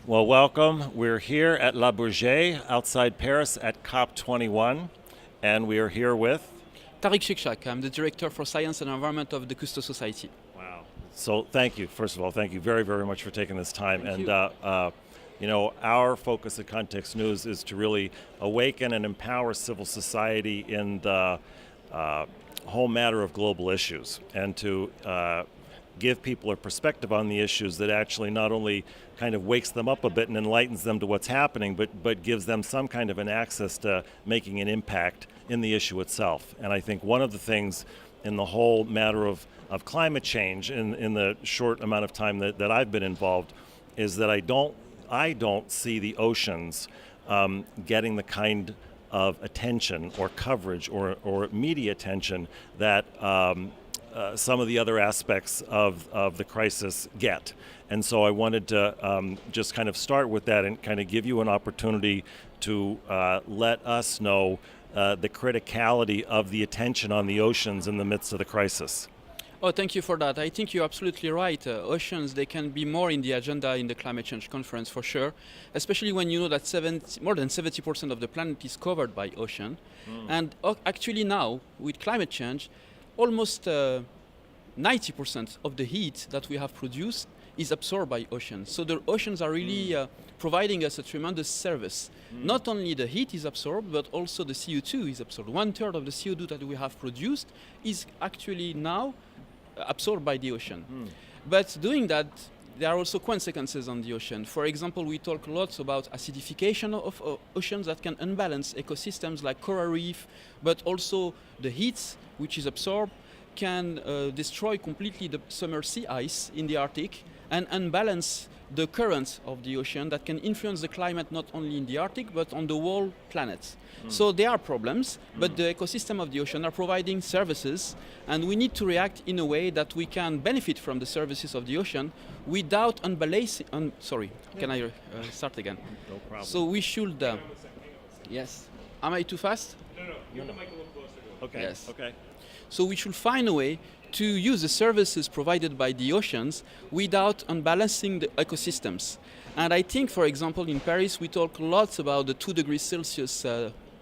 Well, welcome. We're here at La Bourget outside Paris at COP21, and we are here with... Tarik Chekchak, I'm the Director for Science and Environment of the Cousteau Society. Wow. So thank you. First of all, thank you very, very much for taking this time. Thank And our focus at Context News is to really awaken and empower civil society in the whole matter of global issues, and to give people a perspective on the issues that actually not only kind of wakes them up a bit and enlightens them to what's happening, but gives them some kind of an access to making an impact in the issue itself. And I think one of the things in the whole matter of climate change in the short amount of time that I've been involved is that I don't see the oceans getting the kind of attention or coverage or media attention that some of the other aspects of the crisis get. And so I wanted to just kind of start with that and kind of give you an opportunity to let us know the criticality of the attention on the oceans in the midst of the crisis. Oh, thank you for that. I think you're absolutely right. Oceans, they can be more in the agenda in the climate change conference for sure, especially when you know that more than 70% of the planet is covered by ocean. And actually now, with climate change, almost 90% of the heat that we have produced is absorbed by oceans. So the oceans are really providing us a tremendous service. Not only the heat is absorbed, but also the CO2 is absorbed. 1/3 of the CO2 that we have produced is actually now absorbed by the ocean. But doing that, there are also consequences on the ocean. For example, we talk lots about acidification of oceans that can unbalance ecosystems like coral reef, but also the heat which is absorbed can destroy completely the summer sea ice in the Arctic and unbalance the currents of the ocean that can influence the climate not only in the Arctic but on the whole planet. So there are problems, but the ecosystem of the ocean are providing services, and we need to react in a way that we can benefit from the services of the ocean without unbalancing. Can I start again? No problem. So we should. Yes. Am I too fast? No. Give the mic a little closer to it. Okay. Yes. Okay. So we should find a way to use the services provided by the oceans without unbalancing the ecosystems. And I think, for example, in Paris, we talk lots about the 2 degrees Celsius,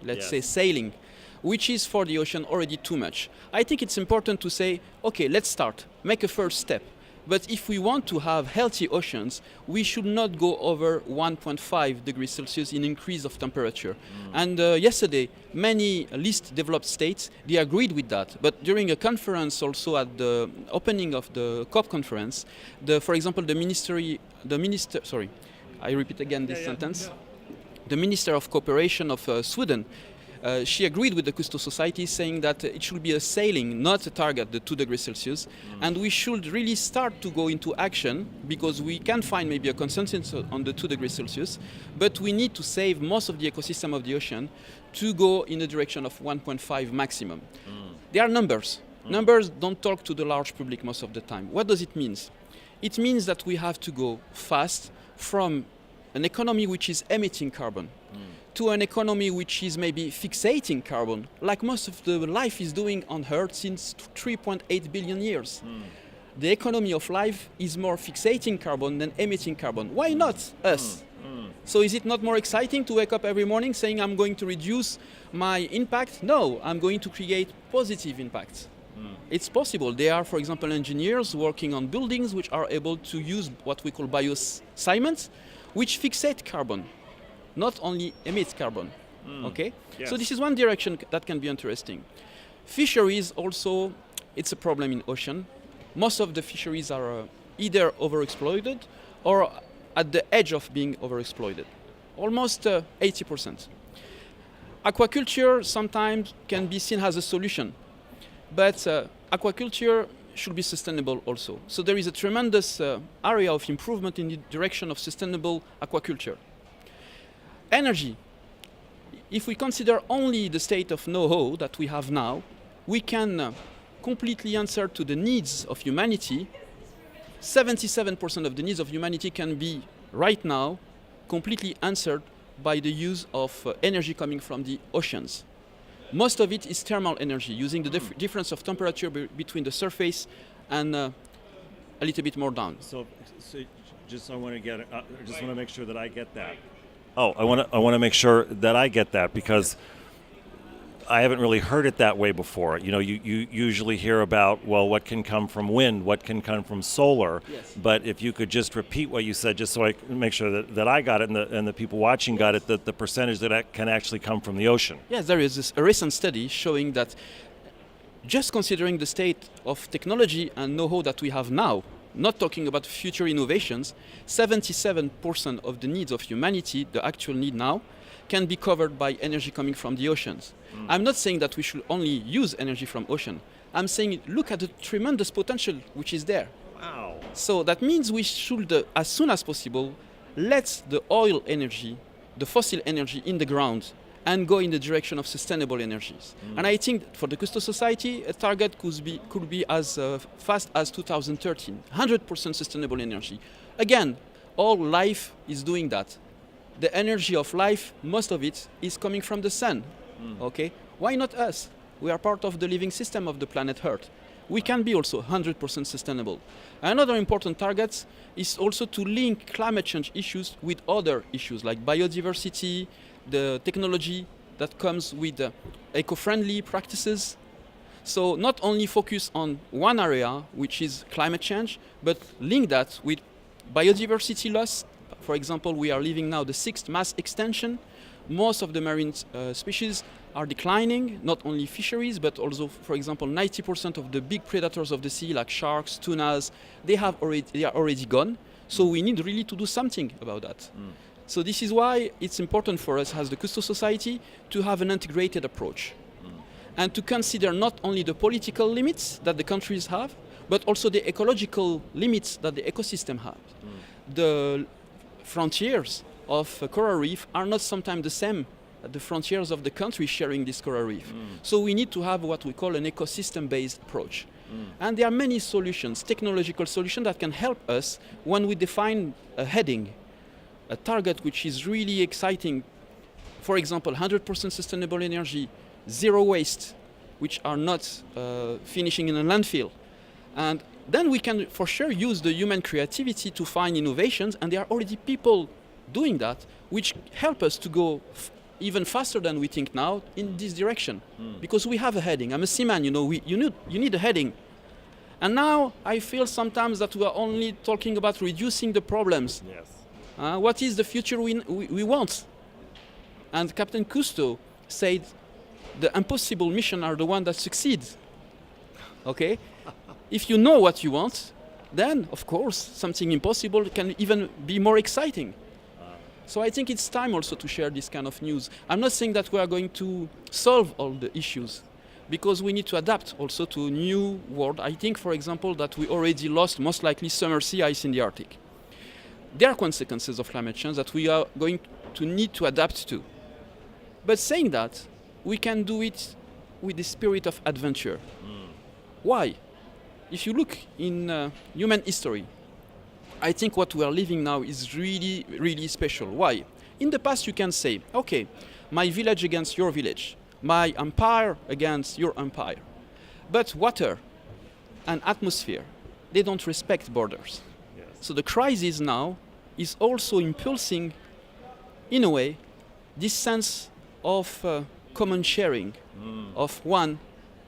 let's say, sailing, which is for the ocean already too much. I think it's important to say, okay, let's start, make a first step. But if we want to have healthy oceans, we should not go over 1.5 degrees Celsius in increase of temperature. And yesterday, many least developed states, they agreed with that. But during a conference also at the opening of the COP conference, for example, the Minister of Cooperation of Sweden, she agreed with the Cousteau Society, saying that it should be a sailing, not a target, the 2 degrees Celsius. And we should really start to go into action, because we can find maybe a consensus on the 2 degrees Celsius, but we need to save most of the ecosystem of the ocean to go in the direction of 1.5 maximum. There are numbers. Numbers don't talk to the large public most of the time. What does it mean? It means that we have to go fast from an economy which is emitting carbon to an economy which is maybe fixating carbon, like most of the life is doing on Earth since 3.8 billion years. The economy of life is more fixating carbon than emitting carbon. Why not us? So is it not more exciting to wake up every morning saying I'm going to reduce my impact? No, I'm going to create positive impact. It's possible. There are, for example, engineers working on buildings which are able to use what we call biocements, which fixate carbon, not only emit carbon. Okay? Yes. So this is one direction that can be interesting. Fisheries also, it's a problem in ocean. Most of the fisheries are either overexploited or at the edge of being overexploited. Almost 80%. Aquaculture sometimes can be seen as a solution, but aquaculture should be sustainable also. So there is a tremendous area of improvement in the direction of sustainable aquaculture. Energy. If we consider only the state of know-how that we have now, we can completely answer to the needs of humanity. 77% of the needs of humanity can be, right now, completely answered by the use of energy coming from the oceans. Most of it is thermal energy, using the difference of temperature between the surface and a little bit more down. So just I want to get, just want to make sure that I get that. Oh, I want to make sure that I get that because I haven't really heard it that way before. You know, you usually hear about, well, what can come from wind, what can come from solar. Yes. But if you could just repeat what you said, just so I can make sure that I got it and the people watching got it, that the percentage that can actually come from the ocean. Yes, there is a recent study showing that just considering the state of technology and know-how that we have now, not talking about future innovations, 77% of the needs of humanity, the actual need now, can be covered by energy coming from the oceans. I'm not saying that we should only use energy from ocean. I'm saying look at the tremendous potential which is there. Wow. So that means we should, as soon as possible, let the oil energy, the fossil energy in the ground and go in the direction of sustainable energies. And I think for the Cousteau Society, a target could be as fast as 2013, 100% sustainable energy. Again, all life is doing that. The energy of life, most of it, is coming from the sun. Okay? Why not us? We are part of the living system of the planet Earth. We can be also 100% sustainable. Another important target is also to link climate change issues with other issues like biodiversity, the technology that comes with eco-friendly practices. So not only focus on one area, which is climate change, but link that with biodiversity loss. For example, we are living now the 6th mass extinction. Most of the marine species are declining, not only fisheries, but also, for example, 90% of the big predators of the sea, like sharks, tunas, they are already gone. So we need really to do something about that. So this is why it's important for us as the Cousteau Society to have an integrated approach and to consider not only the political limits that the countries have, but also the ecological limits that the ecosystem has. The frontiers of a coral reef are not sometimes the same as the frontiers of the country sharing this coral reef. So we need to have what we call an ecosystem-based approach. And there are many solutions, technological solutions that can help us when we define a heading, a target which is really exciting. For example, 100% sustainable energy, zero waste, which are not finishing in a landfill. And then we can for sure use the human creativity to find innovations, and there are already people doing that, which help us to go even faster than we think now in this direction. Because we have a heading. I'm a seaman, you know, you need a heading. And now I feel sometimes that we are only talking about reducing the problems. Yes. What is the future we want? And Captain Cousteau said, the impossible mission are the ones that succeed. Okay? If you know what you want, then, of course, something impossible can even be more exciting. So I think it's time also to share this kind of news. I'm not saying that we are going to solve all the issues, because we need to adapt also to a new world. I think, for example, that we already lost most likely summer sea ice in the Arctic. There are consequences of climate change that we are going to need to adapt to. But saying that, we can do it with the spirit of adventure. Why? If you look in human history, I think what we are living now is really, really special. Why? In the past, you can say, okay, my village against your village, my empire against your empire. But water and atmosphere, they don't respect borders. Yes. So the crisis now is also impulsing, in a way, this sense of common sharing of one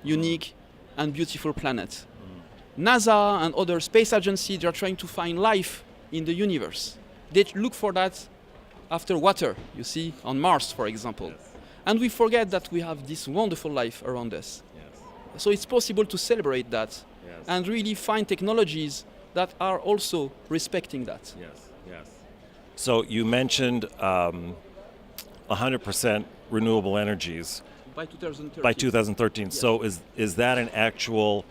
unique and beautiful planet. NASA and other space agencies are trying to find life in the universe. They look for that after water, you see, on Mars, for example. Yes. And we forget that we have this wonderful life around us. Yes. So it's possible to celebrate that and really find technologies that are also respecting that. Yes. Yes. So you mentioned 100% renewable energies By 2030. by 2013. Yes. So is that an actual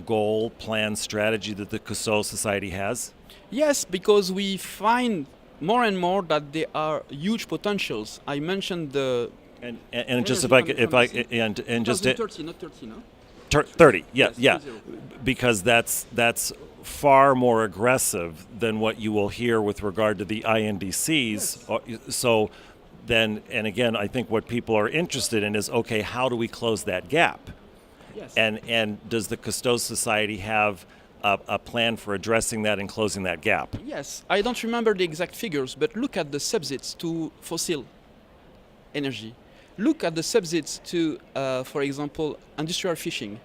goal, plan, strategy that the Cousteau Society has? Yes, because we find more and more that there are huge potentials. I mentioned the And just if I could, if I and just 2030, not 30, no? 30, yeah, Yes, yeah, 30. because that's far more aggressive than what you will hear with regard to the INDCs. So then, and again, I think what people are interested in is, okay, how do we close that gap? Yes. And does the Cousteau Society have a plan for addressing that and closing that gap. Yes, I don't remember the exact figures, but look at the subsidies to fossil energy. Look at the subsidies to, for example, industrial fishing.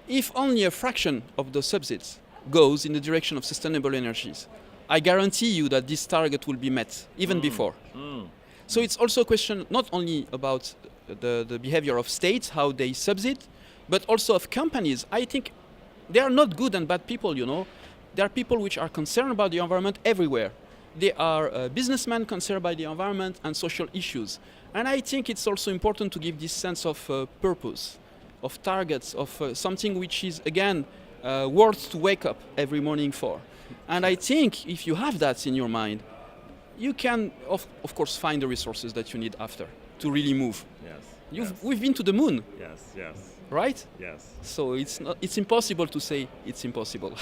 If only a fraction of those subsidies goes in the direction of sustainable energies, I guarantee you that this target will be met even before. So it's also a question not only about the behavior of states, how they subsidy, but also of companies. I think they are not good and bad people, you know. There are people which are concerned about the environment everywhere. They are businessmen concerned by the environment and social issues. And I think it's also important to give this sense of purpose, of targets, of something which is, again, worth to wake up every morning for. And I think if you have that in your mind, you can, of course, find the resources that you need after to really move. Yes. We've been to the moon, Yes. right? Yes. So it's impossible to say it's impossible.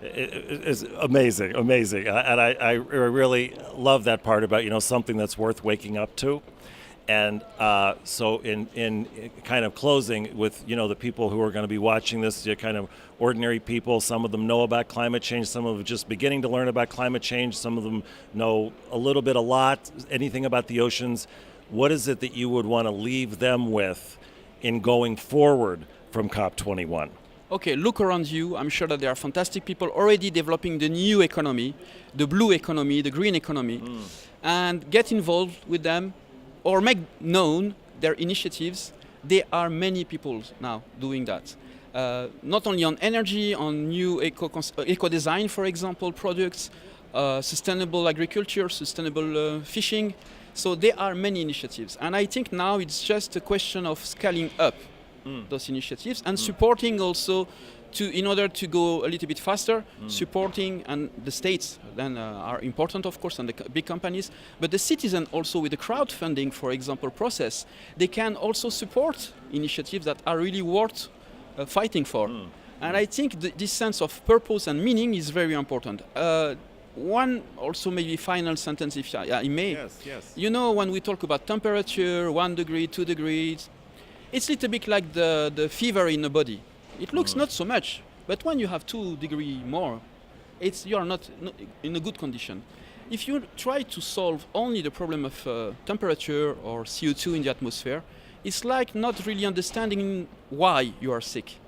It's amazing, and I really love that part about something that's worth waking up to. And so in kind of closing with the people who are going to be watching this, kind of ordinary people. Some of them know about climate change. Some of them are just beginning to learn about climate change. Some of them know a little bit, a lot, anything about the oceans. What is it that you would want to leave them with in going forward from COP21? Okay, look around you. I'm sure that there are fantastic people already developing the new economy, the blue economy, the green economy, and get involved with them or make known their initiatives. There are many people now doing that. Not only on energy, on new eco-design, for example, products, sustainable agriculture, sustainable fishing. So there are many initiatives. And I think now it's just a question of scaling up those initiatives and supporting also in order to go a little bit faster, supporting, and the states then are important, of course, and the big companies, but the citizen also with the crowdfunding, for example, process, they can also support initiatives that are really worth fighting for. And I think this sense of purpose and meaning is very important. One also maybe final sentence, if I may. Yes. You know, when we talk about temperature, 1 degree, 2 degrees, it's a little bit like the fever in the body. It looks not so much, but when you have 2 degrees more, you are not in a good condition. If you try to solve only the problem of temperature or CO2 in the atmosphere, it's like not really understanding why you are sick.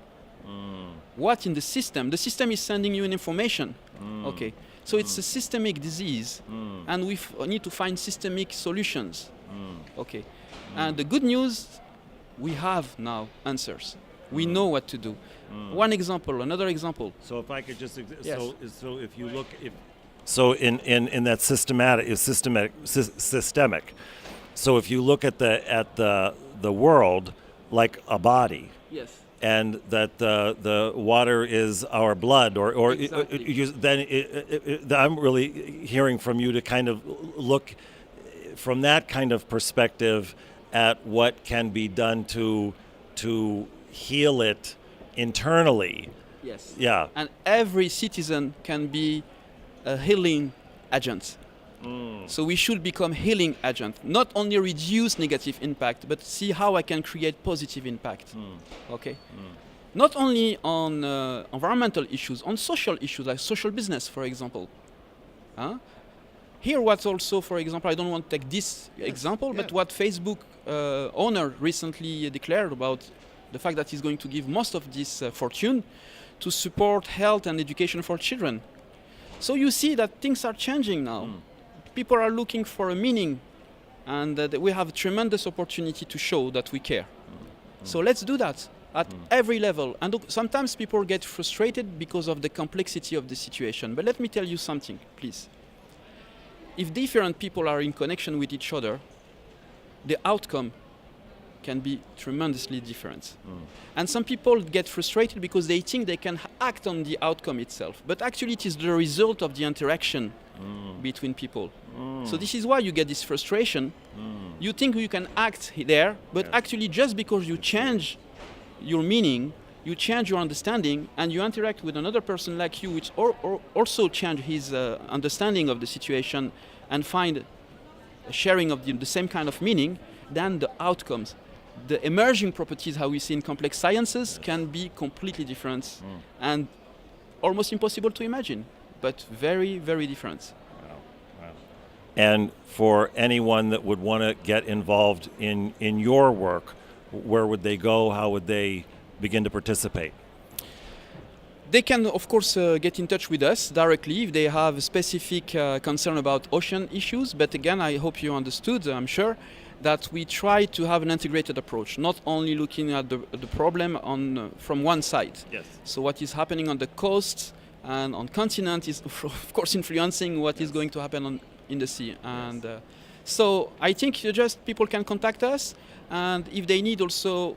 What in the system? The system is sending you an information. Okay, so it's a systemic disease, and we need to find systemic solutions. Okay, and the good news, we have now answers. We know what to do. One example, another example. So if I could just, Yes. so if you look, in that systemic. So if you look at the world like a body, Yes. and that the water is our blood, or Exactly. then I'm really hearing from you to kind of look from that kind of perspective at what can be done to heal it internally. Yes. Yeah. And every citizen can be a healing agent. So we should become healing agent. Not only reduce negative impact, but see how I can create positive impact. Okay. Not only on environmental issues, on social issues like social business, for example. Here, what's also, for example, I don't want to take this example, but what Facebook owner recently declared about the fact that he's going to give most of this fortune to support health and education for children. So you see that things are changing now. People are looking for a meaning, and we have a tremendous opportunity to show that we care. So let's do that at every level. And sometimes people get frustrated because of the complexity of the situation. But let me tell you something, please. If different people are in connection with each other, the outcome can be tremendously different. And some people get frustrated because they think they can act on the outcome itself. But actually it is the result of the interaction between people. So this is why you get this frustration. You think you can act there, but actually just because you change your meaning, you change your understanding, and you interact with another person like you, which also change his understanding of the situation and find a sharing of the same kind of meaning, then the outcomes, the emerging properties, how we see in complex sciences, can be completely different. And almost impossible to imagine, but very, very different. And for anyone that would want to get involved in your work, where would they go? How would they begin to participate? They can, of course, get in touch with us directly if they have a specific concern about ocean issues. But again, I hope you understood, I'm sure, that we try to have an integrated approach, not only looking at the problem from one side. Yes. So what is happening on the coast and on continent is, of course, influencing what is going to happen in the sea. And so I think people can contact us, and if they need also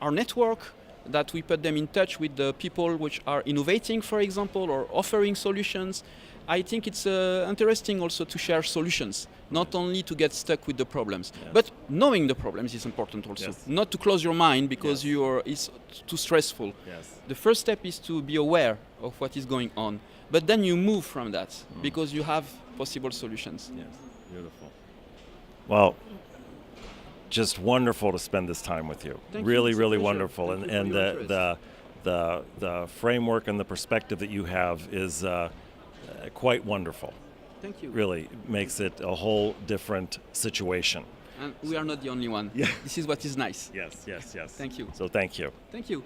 our network, that we put them in touch with the people which are innovating, for example, or offering solutions. I think it's interesting also to share solutions, not only to get stuck with the problems, but knowing the problems is important also. Yes. Not to close your mind because it's too stressful. Yes. The first step is to be aware of what is going on, but then you move from that because you have possible solutions. Yes. Beautiful. Well, just wonderful to spend this time with you. Thank you. Really, It's a really pleasure. wonderful. Thank And you for and your the framework and the perspective that you have is quite wonderful. Thank you. Really makes it a whole different situation. And we are not the only one. Yeah. This is what is nice. Yes, yes, yes. Thank you. So thank you. Thank you.